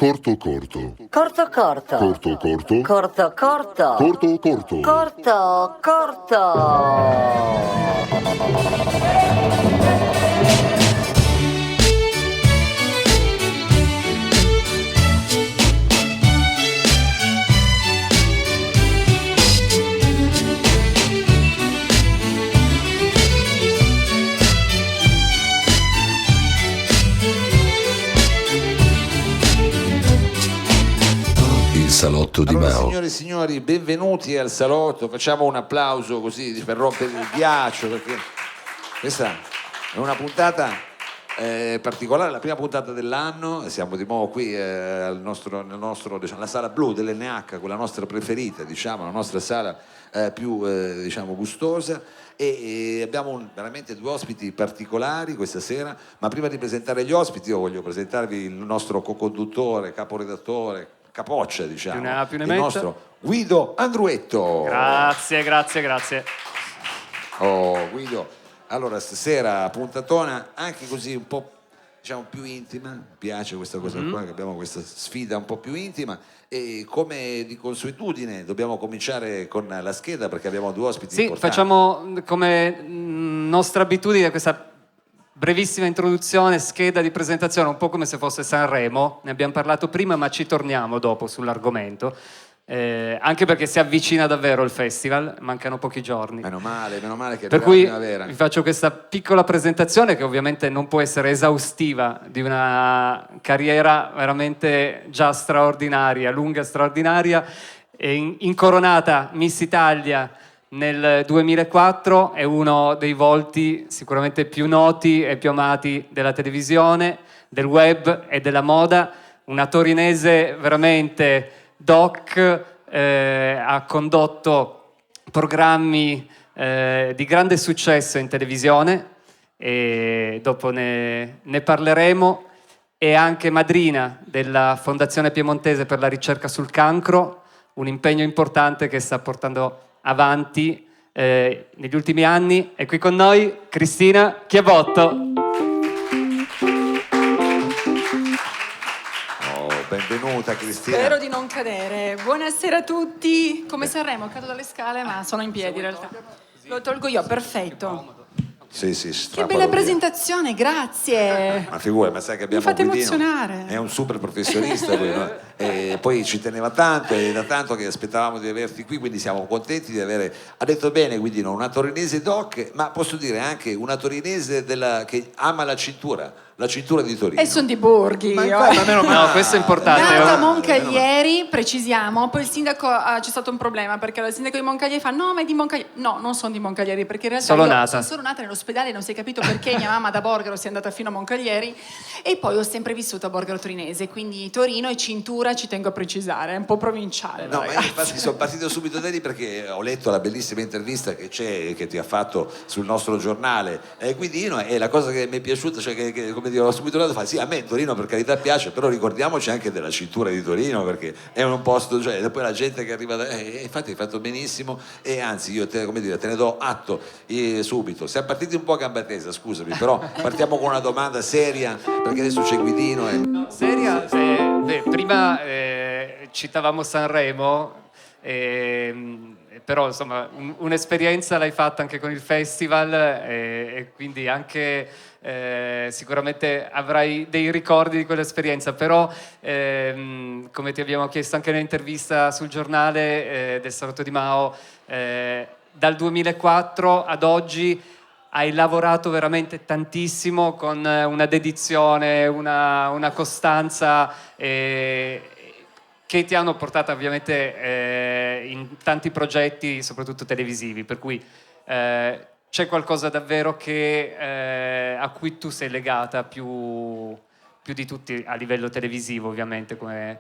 Corto corto. Corto corto. Corto corto. Corto corto. Corto corto. Corto corto. Salotto di Allora, Mao. signore e signori, benvenuti al salotto. Facciamo un applauso così per rompere il ghiaccio, perché questa è una puntata particolare, la prima puntata dell'anno. Siamo di nuovo qui nel nostro diciamo, la sala blu dell'NH, quella nostra preferita, diciamo, la nostra sala più diciamo gustosa. E abbiamo veramente due ospiti particolari questa sera, ma prima di presentare gli ospiti io voglio presentarvi il nostro co-conduttore, caporedattore, capoccia, diciamo, più ne il metta. nostro Guido Andruetto. Grazie. Oh, Guido, allora stasera puntatona anche così un po', diciamo, più intima. Mi piace questa cosa qua, che abbiamo questa sfida un po' più intima, e come di consuetudine dobbiamo cominciare con la scheda perché abbiamo due ospiti Sì, importanti. facciamo come nostra abitudine questa brevissima introduzione, scheda di presentazione, un po' come se fosse Sanremo. Ne abbiamo parlato prima, ma ci torniamo dopo sull'argomento, anche perché si avvicina davvero il festival, mancano pochi giorni. Meno male che Per arriva cui la primavera. vi faccio questa piccola presentazione che ovviamente non può essere esaustiva di una carriera veramente già straordinaria, lunga, straordinaria, incoronata Miss Italia nel 2004, è uno dei volti sicuramente più noti e più amati della televisione, del web e della moda, una torinese veramente doc, ha condotto programmi di grande successo in televisione e dopo ne parleremo. È anche madrina della Fondazione Piemontese per la ricerca sul cancro, un impegno importante che sta portando avanti negli ultimi anni. È qui con noi Cristina Chiavotto. Benvenuta Cristina. Spero di non cadere. Buonasera a tutti. Come Sanremo, cado dalle scale, ma sono in piedi in realtà. Lo tolgo io, perfetto. Sì, Che strappalo bella via. presentazione, grazie. Ma figura, ma sai che abbiamo Mi fate Guidino, emozionare. è un super professionista lui, no? E poi ci teneva tanto, e da tanto che aspettavamo di averti qui, quindi siamo contenti di avere, ha detto bene Guidino, una torinese doc, ma posso dire anche una torinese che ama la cintura di Torino. E sono di Borghi. Ma infatti, ma meno No, male. questo è importante. Nata a meno Moncaglieri, precisiamo, poi il sindaco c'è stato un problema perché il sindaco di Moncaglieri fa no, ma è di Moncaglieri. No, non sono di Moncaglieri perché in realtà Solo io nata. sono solo nata nell'ospedale, non si è capito perché mia mamma da Borgaro sia andata fino a Moncaglieri e poi ho sempre vissuto a Borgaro Torinese, quindi Torino e cintura ci tengo a precisare, è un po' provinciale. No, ma io ragazzi. infatti sono partito subito da lì perché ho letto la bellissima intervista che c'è, che ti ha fatto sul nostro giornale Guidino, e la cosa che mi è piaciuta, cioè che come dire, ho subito dato, fa sì, a me Torino per carità piace, però ricordiamoci anche della cintura di Torino perché è un posto, cioè poi la gente che arriva da... infatti hai fatto benissimo, e anzi io te ne do atto subito. Siamo partiti un po' a gamba tesa, scusami, però partiamo con una domanda seria perché adesso c'è Guidino e... Seria? Prima citavamo Sanremo, però insomma un'esperienza l'hai fatta anche con il festival, e quindi anche sicuramente avrai dei ricordi di quell'esperienza, però come ti abbiamo chiesto anche nell'intervista sul giornale del Salotto di Mao, dal 2004 ad oggi hai lavorato veramente tantissimo con una dedizione, una costanza che ti hanno portato ovviamente in tanti progetti, soprattutto televisivi, per cui c'è qualcosa davvero a cui tu sei legata più di tutti a livello televisivo, ovviamente, come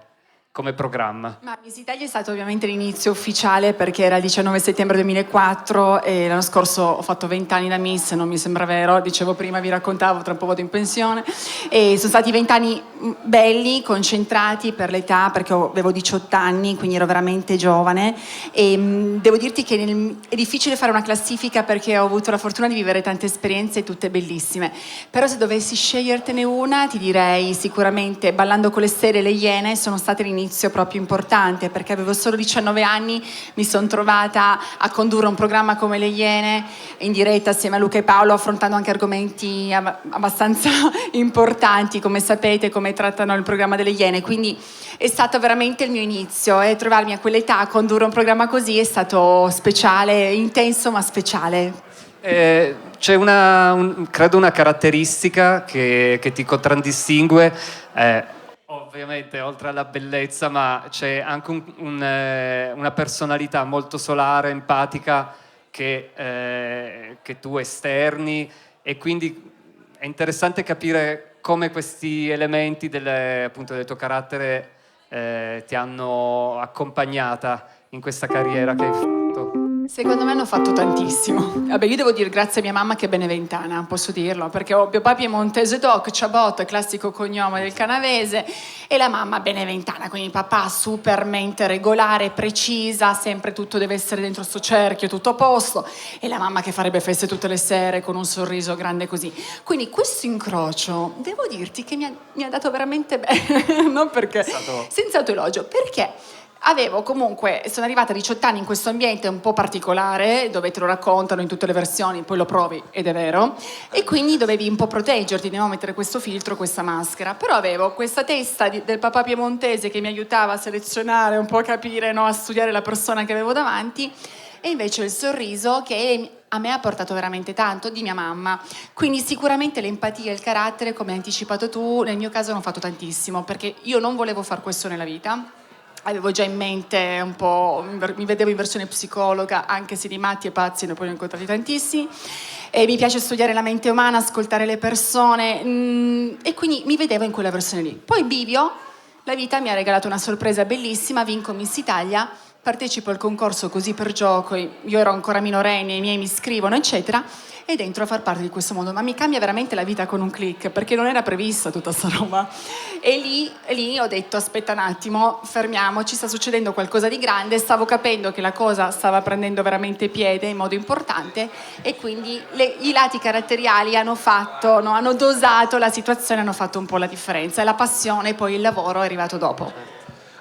come programma? Ma Miss Italia è stato ovviamente l'inizio ufficiale perché era il 19 settembre 2004 e l'anno scorso ho fatto 20 anni da Miss, non mi sembra vero, dicevo prima, vi raccontavo, tra un po' vado in pensione, e sono stati 20 anni belli, concentrati per l'età, perché avevo 18 anni, quindi ero veramente giovane, e devo dirti che è difficile fare una classifica perché ho avuto la fortuna di vivere tante esperienze, tutte bellissime, però se dovessi scegliertene una ti direi sicuramente Ballando con le stelle e le Iene sono state l'inizio proprio importante, perché avevo solo 19 anni, mi sono trovata a condurre un programma come Le Iene in diretta assieme a Luca e Paolo, affrontando anche argomenti abbastanza importanti, come sapete, come trattano il programma delle Iene, quindi è stato veramente il mio inizio e trovarmi a quell'età a condurre un programma così è stato speciale, intenso ma speciale. C'è credo una caratteristica che ti contraddistingue, ovviamente oltre alla bellezza, ma c'è anche una personalità molto solare, empatica che tu esterni, e quindi è interessante capire come questi elementi appunto del tuo carattere ti hanno accompagnata in questa carriera che hai fatto. Secondo me hanno fatto tantissimo. Vabbè, io devo dire grazie a mia mamma che è beneventana, posso dirlo, perché ho mio papà piemontese doc, Ciabot, classico cognome del canavese, e la mamma beneventana, quindi papà super mente regolare, precisa, sempre tutto deve essere dentro sto cerchio, tutto a posto, e la mamma che farebbe feste tutte le sere con un sorriso grande così. Quindi questo incrocio, devo dirti che mi ha dato veramente bene, non perché, senza autoelogio, perché sono arrivata a 18 anni in questo ambiente un po' particolare, dove te lo raccontano in tutte le versioni, poi lo provi ed è vero, e quindi dovevi un po' proteggerti, dovevo mettere questo filtro, questa maschera, però avevo questa testa del papà piemontese che mi aiutava a selezionare, un po' a capire, no, a studiare la persona che avevo davanti, e invece il sorriso che a me ha portato veramente tanto, di mia mamma. Quindi sicuramente l'empatia e il carattere, come hai anticipato tu, nel mio caso hanno fatto tantissimo, perché io non volevo far questo nella vita. Avevo già in mente un po', mi vedevo in versione psicologa, anche se di matti e pazzi ne poi ne ho incontrati tantissimi. E mi piace studiare la mente umana, ascoltare le persone, e quindi mi vedevo in quella versione lì. Poi bivio, la vita mi ha regalato una sorpresa bellissima, vinco Miss Italia, partecipo al concorso così per gioco, io ero ancora minorenne, i miei mi iscrivono, eccetera, ed entro a far parte di questo mondo, ma mi cambia veramente la vita con un click, perché non era prevista tutta sta roba. E lì ho detto, aspetta un attimo, fermiamoci, sta succedendo qualcosa di grande, stavo capendo che la cosa stava prendendo veramente piede in modo importante, e quindi i lati caratteriali hanno dosato la situazione, hanno fatto un po' la differenza, e la passione, poi il lavoro è arrivato dopo.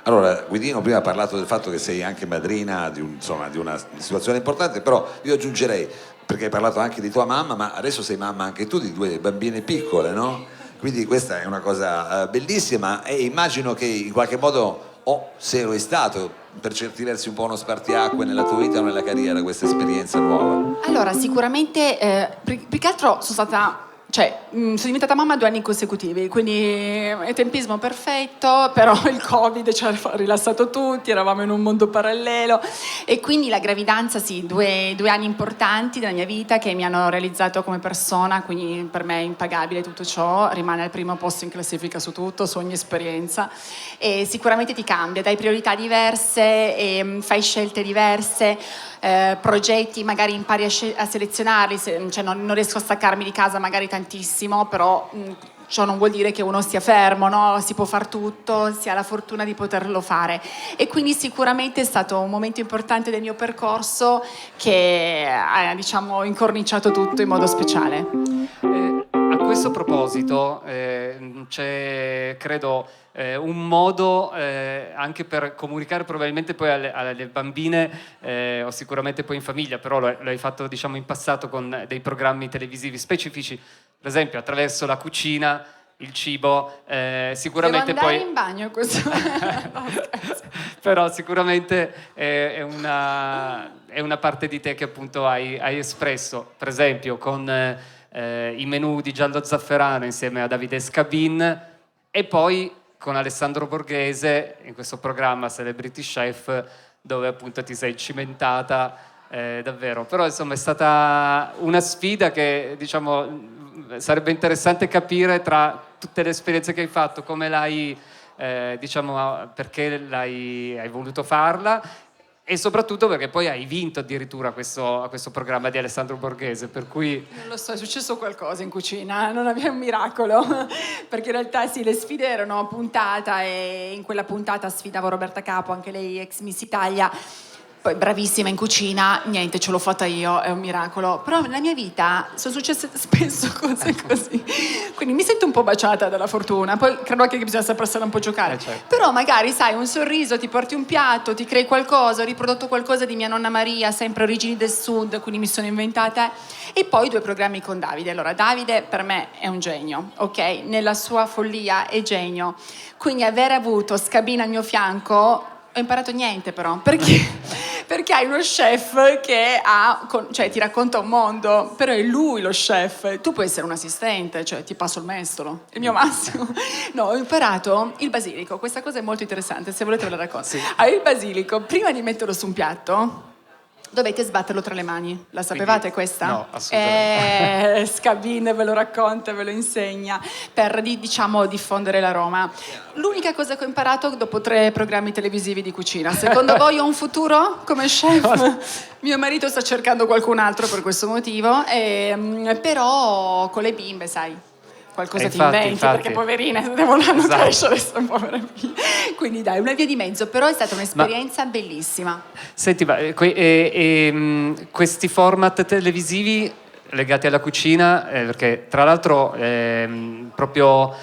Allora, Guidino prima ha parlato del fatto che sei anche madrina di una situazione importante, però io aggiungerei, perché hai parlato anche di tua mamma, ma adesso sei mamma anche tu di 2 bambine piccole, no? Quindi questa è una cosa bellissima, e immagino che in qualche modo, se lo è stato, per certi versi un po' uno spartiacque nella tua vita o nella carriera, questa esperienza nuova. Allora, sicuramente, più che altro sono diventata mamma 2 anni consecutivi, quindi tempismo perfetto, però il Covid ci ha rilassato tutti, eravamo in un mondo parallelo, e quindi la gravidanza, sì, 2 anni importanti della mia vita che mi hanno realizzato come persona, quindi per me è impagabile tutto ciò, rimane al primo posto in classifica su tutto, su ogni esperienza, e sicuramente ti cambia, dai priorità diverse, e fai scelte diverse, progetti magari impari a selezionarli, non riesco a staccarmi di casa magari tantissimo, però ciò non vuol dire che uno stia fermo, no? Si può far tutto, si ha la fortuna di poterlo fare, e quindi sicuramente è stato un momento importante del mio percorso che ha, diciamo, incorniciato tutto in modo speciale. A questo proposito c'è, credo, un modo anche per comunicare probabilmente poi alle bambine, o sicuramente poi in famiglia, però l'hai fatto, diciamo, in passato con dei programmi televisivi specifici, per esempio attraverso la cucina, il cibo, sicuramente devo andare poi in bagno questo. No, però sicuramente è una parte di te che appunto hai espresso, per esempio con i menù di Giallo Zafferano insieme a Davide Scabin, e poi con Alessandro Borghese in questo programma Celebrity Chef, dove appunto ti sei cimentata davvero. Però insomma è stata una sfida che, diciamo, sarebbe interessante capire, tra tutte le esperienze che hai fatto, come l'hai diciamo, perché hai voluto farla e soprattutto perché poi hai vinto addirittura a questo programma di Alessandro Borghese, per cui... Non lo so, è successo qualcosa in cucina, non abbiamo un miracolo, perché in realtà sì, le sfide erano a puntata e in quella puntata sfidavo Roberta Capo, anche lei ex Miss Italia, poi bravissima in cucina, niente, ce l'ho fatta io, è un miracolo. Però nella mia vita sono successe spesso cose così, quindi mi sento un po' baciata dalla fortuna. Poi credo anche che bisogna sapersela un po' giocare. Certo. Però magari, sai, un sorriso, ti porti un piatto, ti crei qualcosa, ho riprodotto qualcosa di mia nonna Maria, sempre origini del sud, quindi mi sono inventata. E poi 2 programmi con Davide. Allora, Davide per me è un genio, ok? Nella sua follia è genio. Quindi aver avuto Scabina al mio fianco... Ho imparato niente però, perché hai uno chef che cioè ti racconta un mondo, però è lui lo chef, tu puoi essere un assistente, cioè ti passo il mestolo, il mio massimo. No, ho imparato il basilico, questa cosa è molto interessante, se volete ve la racconto. Sì. Il basilico, prima di metterlo su un piatto, dovete sbatterlo tra le mani. La sapevate questa? No, assolutamente. Scabin ve lo racconta, ve lo insegna per diciamo diffondere l'aroma. L'unica cosa che ho imparato dopo 3 programmi televisivi di cucina. Secondo voi ho un futuro come chef? Mio marito sta cercando qualcun altro per questo motivo, però con le bimbe, sai, qualcosa ti inventi, perché poverine devono crescere, sono povere figlie. Quindi dai, una via di mezzo, però è stata un'esperienza bellissima. Senti, questi format televisivi legati alla cucina, perché tra l'altro proprio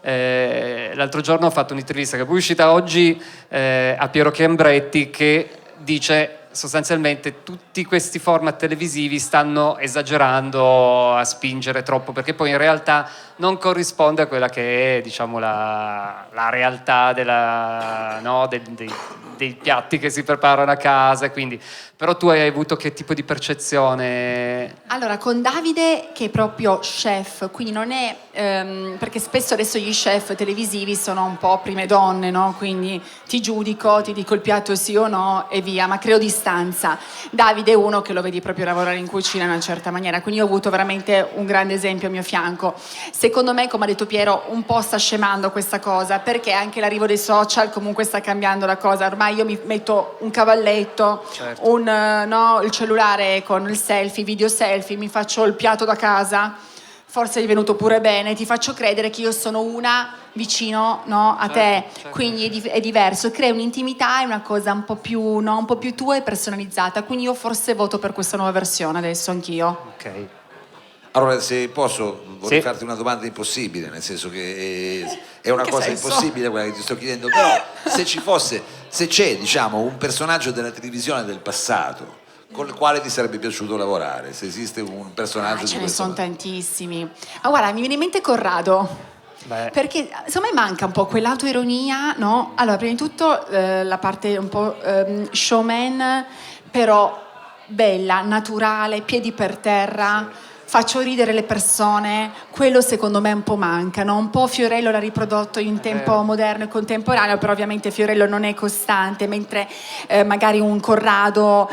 l'altro giorno ho fatto un'intervista che è uscita oggi a Piero Chiambretti, che dice sostanzialmente tutti questi format televisivi stanno esagerando a spingere troppo, perché poi in realtà non corrisponde a quella che è, diciamo, la realtà dei piatti che si preparano a casa. Quindi, però tu hai avuto che tipo di percezione? Allora, con Davide, che è proprio chef, quindi non è perché spesso adesso gli chef televisivi sono un po' prime donne, no? Quindi ti giudico, ti dico il piatto sì o no e via, ma creo distanza. Davide è uno che lo vedi proprio lavorare in cucina in una certa maniera, quindi ho avuto veramente un grande esempio a mio fianco. Secondo me, come ha detto Piero, un po' sta scemando questa cosa, perché anche l'arrivo dei social comunque sta cambiando la cosa. Ormai io mi metto un cavalletto, certo, il cellulare con il selfie, video selfie, mi faccio il piatto da casa, forse è venuto pure bene, ti faccio credere che io sono una vicino, no, a te, certo. Quindi è diverso, crea un'intimità, è una cosa un po' più tua e personalizzata, quindi io forse voto per questa nuova versione adesso anch'io. Ok. Allora, se posso, vorrei Sì. farti una domanda impossibile, nel senso che è una Che cosa senso? impossibile quella che ti sto chiedendo, però se c'è, diciamo, un personaggio della televisione del passato con il quale ti sarebbe piaciuto lavorare, se esiste un personaggio di Ce ne questo sono tantissimi. Ma guarda, mi viene in mente Corrado. Beh. Perché secondo me manca un po' quell'autoironia, no? Allora, prima di tutto la parte un po' showman, però bella, naturale, piedi per terra. Faccio ridere le persone, quello secondo me un po' manca, no? Un po' Fiorello l'ha riprodotto in tempo moderno e contemporaneo, però ovviamente Fiorello non è costante, mentre magari un Corrado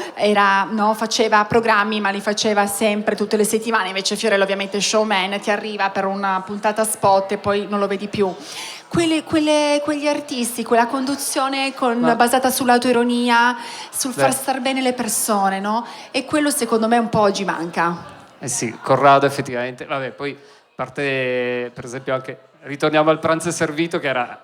faceva programmi ma li faceva sempre tutte le settimane, invece Fiorello ovviamente showman, ti arriva per una puntata spot e poi non lo vedi più. Quegli artisti, quella conduzione basata sull'autoironia, sul far star bene le persone, no? E quello secondo me un po' oggi manca. Eh sì, Corrado effettivamente. Vabbè, poi parte, per esempio, anche ritorniamo al Pranzo è servito, che era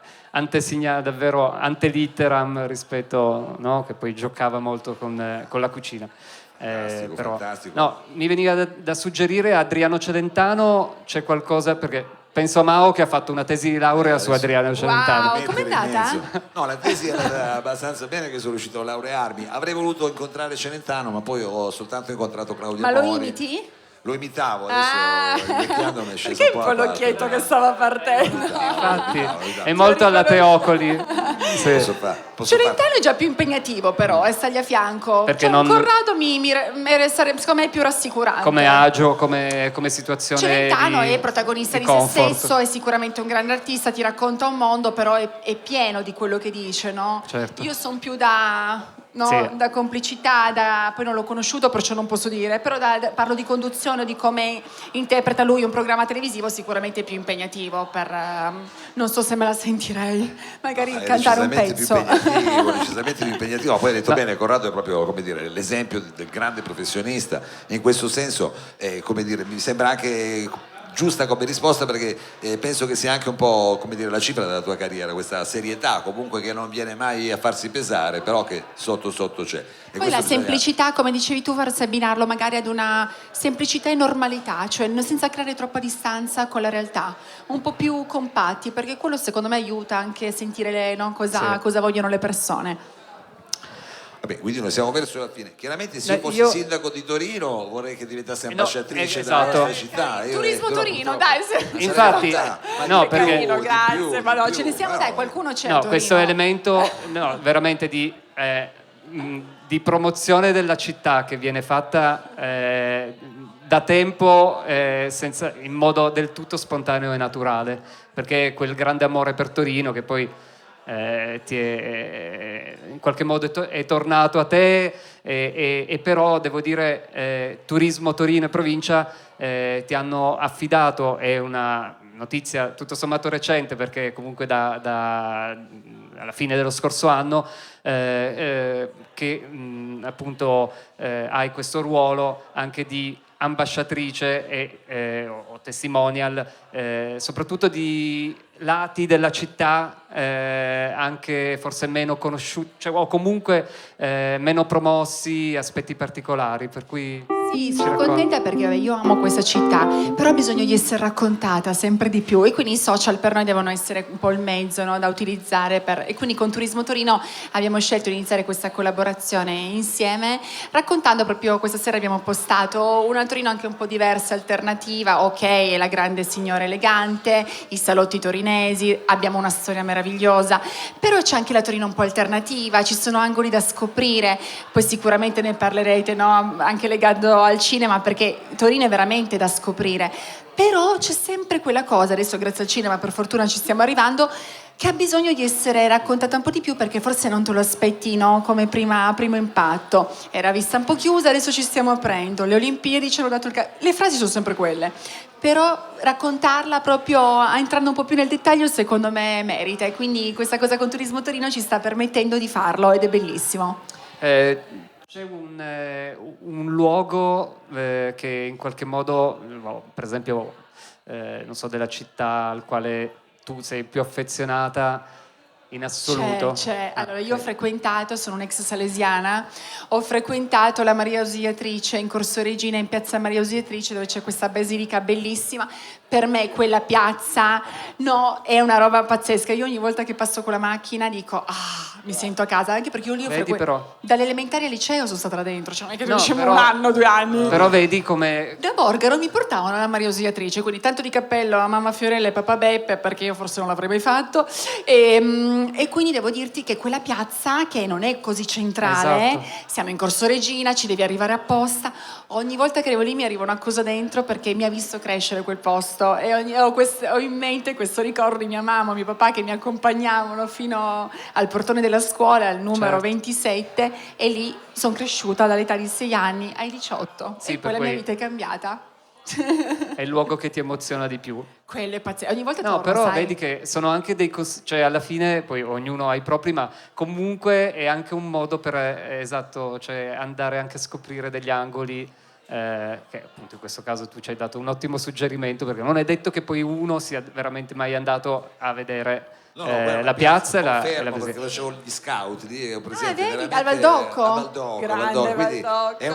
davvero ante litteram rispetto, no? Che poi giocava molto con la cucina. Fantastico. No, mi veniva da suggerire a Adriano Celentano, c'è qualcosa, perché penso a Mao che ha fatto una tesi di laurea su Adriano Celentano. Wow, com'è Mettere in andata? mezzo. No, la tesi è andata abbastanza bene, che sono riuscito a laurearmi. Avrei voluto incontrare Celentano, ma poi ho soltanto incontrato Claudio Ma lo Mori. imiti? Lo imitavo, adesso invecchiando mi è sceso Perché un il po' la polocchietto parte. che stava partendo? Infatti, No, è molto alla Teocoli. Sì. Posso Celentano è già più impegnativo però, stargli a fianco. Perché Cioè, non- Corrado sarebbe secondo me più rassicurante. Come agio, come situazione Celentano di, è protagonista di se comfort. stesso, è sicuramente un grande artista, ti racconta un mondo, però è pieno di quello che dice, no? Certo. Io sono più da no? Sì. Da complicità, poi non l'ho conosciuto perciò non posso dire, però parlo di conduzione, di come interpreta lui un programma televisivo sicuramente più impegnativo non so se me la sentirei, magari È cantare un decisamente pezzo. decisamente più impegnativo. Poi hai detto bene, Corrado è proprio, come dire, l'esempio del grande professionista. In questo senso, come dire, mi sembra anche giusta come risposta, perché penso che sia anche un po', come dire, la cifra della tua carriera, questa serietà comunque che non viene mai a farsi pesare, però che sotto sotto c'è. E Poi questo la bisogna- semplicità, come dicevi tu, farsi abbinarlo magari ad una semplicità e normalità, cioè senza creare troppa distanza con la realtà, un po' più compatti, perché quello secondo me aiuta anche a sentire no, cosa vogliono le persone. Vabbè, quindi noi siamo verso la fine. Chiaramente se io fossi io- sindaco di Torino vorrei che diventasse No, ambasciatrice esatto. della nostra città. Turismo Però Torino, purtroppo- dai. Sarebbe Infatti, tanta- ma no, di perché- più, Carino, di grazie, più, ma no, di ce ne più, siamo, però- dai, qualcuno c'è a No, Torino. questo elemento veramente di promozione della città che viene fatta da tempo in modo del tutto spontaneo e naturale, perché quel grande amore per Torino che poi in qualche modo è tornato a te e però devo dire Turismo Torino e provincia ti hanno affidato, è una notizia tutto sommato recente perché comunque alla fine dello scorso anno che appunto hai questo ruolo anche di ambasciatrice o testimonial soprattutto di lati della città anche forse meno conosciuti, cioè, o comunque meno promossi, aspetti particolari, per cui Sì, ci sono racconti. contenta perché vabbè, io amo questa città, però ha bisogno di essere raccontata sempre di più e quindi i social per noi devono essere un po' il mezzo no, da utilizzare e quindi con Turismo Torino abbiamo scelto di iniziare questa collaborazione insieme raccontando proprio, questa sera abbiamo postato una Torino anche un po' diversa, alternativa, ok, è la grande signora elegante, i salotti torinesi, abbiamo una storia meravigliosa, però c'è anche la Torino un po' alternativa, ci sono angoli da scoprire, poi sicuramente ne parlerete no? Anche legato al cinema perché Torino è veramente da scoprire, però c'è sempre quella cosa, adesso grazie al cinema per fortuna ci stiamo arrivando, che ha bisogno di essere raccontata un po' di più perché forse non te lo aspetti no? Come primo impatto, era vista un po' chiusa, adesso ci stiamo aprendo, le Olimpiadi ci hanno dato le frasi sono sempre quelle, però raccontarla proprio entrando un po' più nel dettaglio secondo me merita e quindi questa cosa con Turismo Torino ci sta permettendo di farlo ed è bellissimo. C'è un luogo che in qualche modo, per esempio, non so, della città al quale tu sei più affezionata in assoluto? C'è. Allora, io ho frequentato, sono un'ex salesiana, ho frequentato la Maria Ausiliatrice in Corso Regina, in piazza Maria Ausiliatrice, dove c'è questa basilica bellissima. Per me quella piazza no, è una roba pazzesca. Io ogni volta che passo con la macchina dico, mi sento a casa, anche perché io lì ho Vedi, però. dall'elementare al liceo sono stata là dentro, cioè non è che No, diceva però- un anno, 2 anni. Però vedi come... Da Borgaro mi portavano alla Maria Ausiliatrice, quindi tanto di cappello a mamma Fiorella e papà Beppe, perché io forse non l'avrei mai fatto. E quindi devo dirti che quella piazza, che non è così centrale, Esatto. siamo in Corso Regina, ci devi arrivare apposta. Ogni volta che arrivo lì mi arriva una cosa dentro perché mi ha visto crescere quel posto e ho in mente questo ricordo di mia mamma e mio papà che mi accompagnavano fino al portone della scuola, al numero Certo. 27, e lì sono cresciuta dall'età di 6 anni ai 18 Sì, e poi per la mia cui- vita è cambiata. è il luogo che ti emoziona di più. Quello è pazzesco. Ogni volta No, torno, però sai? vedi che sono anche cioè alla fine poi ognuno ha i propri, ma comunque è anche un modo per, esatto, cioè andare anche a scoprire degli angoli che appunto in questo caso tu ci hai dato un ottimo suggerimento, perché non è detto che poi uno sia veramente mai andato a vedere No, guarda, la piazza e la confermo, visita. perché facevo gli scout lì, ho presente vedi, veramente al Valdocco? a Valdocco, Grande quindi Valdocco. è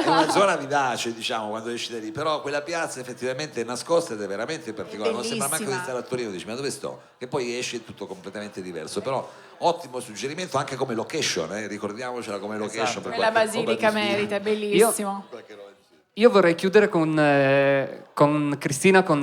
una zona vivace, diciamo, quando esci da lì, però quella piazza effettivamente è nascosta ed è veramente particolare, non sembra manco di Bellissima. stare a Torino, dici ma dove sto? E poi esci è tutto completamente diverso, però ottimo suggerimento anche come location, ricordiamocela come location. Esatto. per Quella qualche roba basilica di film. merita, è bellissimo. Io vorrei chiudere con Cristina con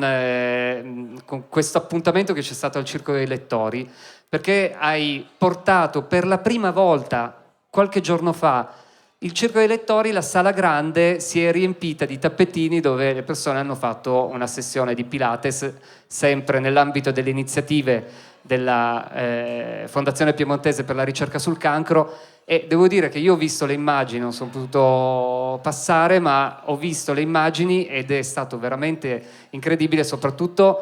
questo appuntamento che c'è stato al Circo dei Lettori, perché hai portato per la prima volta qualche giorno fa il Circo dei Lettori, la sala grande si è riempita di tappetini dove le persone hanno fatto una sessione di Pilates, sempre nell'ambito delle iniziative della Fondazione Piemontese per la ricerca sul cancro, E devo dire che io ho visto le immagini, non sono potuto passare, ma ho visto le immagini ed è stato veramente incredibile, soprattutto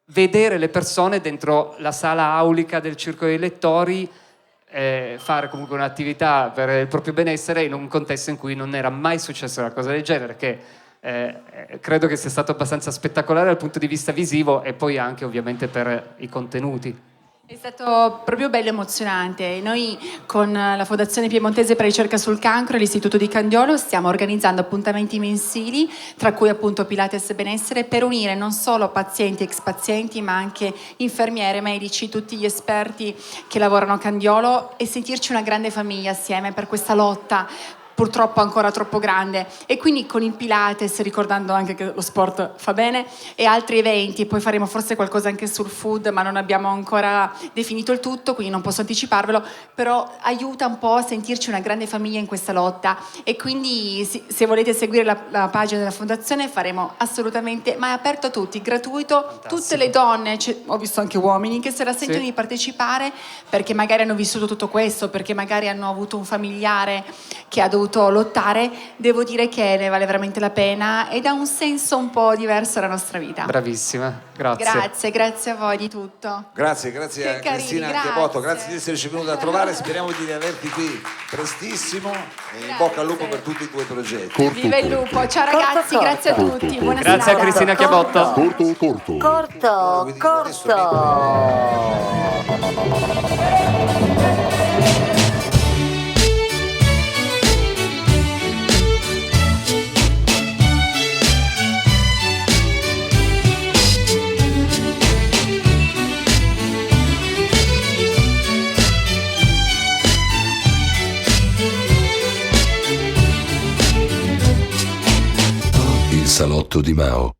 vedere le persone dentro la sala aulica del Circolo dei Lettori, fare comunque un'attività per il proprio benessere in un contesto in cui non era mai successa una cosa del genere, che credo che sia stato abbastanza spettacolare dal punto di vista visivo e poi anche ovviamente per i contenuti. È stato proprio bello e emozionante. Noi con la Fondazione Piemontese per la ricerca sul cancro e l'Istituto di Candiolo stiamo organizzando appuntamenti mensili, tra cui appunto Pilates e Benessere, per unire non solo pazienti e ex pazienti, ma anche infermiere, medici, tutti gli esperti che lavorano a Candiolo e sentirci una grande famiglia assieme per questa lotta purtroppo ancora troppo grande. E quindi con il Pilates, ricordando anche che lo sport fa bene, e altri eventi, poi faremo forse qualcosa anche sul food, ma non abbiamo ancora definito il tutto, quindi non posso anticiparvelo, però aiuta un po' a sentirci una grande famiglia in questa lotta. E quindi se volete seguire la pagina della fondazione faremo assolutamente, ma è aperto a tutti, gratuito. Fantastico. Tutte le donne, ho visto anche uomini che se la sentono Sì. di partecipare perché magari hanno vissuto tutto questo, perché magari hanno avuto un familiare che ha dovuto lottare, devo dire che ne vale veramente la pena ed ha un senso un po' diverso alla nostra vita. Bravissima, grazie. Grazie a voi di tutto. Grazie Che a carini, Cristina grazie. Chiabotto, grazie di esserci venuta a trovare, speriamo di averti qui prestissimo e in bocca al lupo per tutti i tuoi progetti. Corto, Viva il lupo, ciao ragazzi, Corto, grazie a corto. tutti, Corto, buona corto. Grazie a serata. Cristina Chiabotto. corto. Corto, corto. Il salotto di Mao.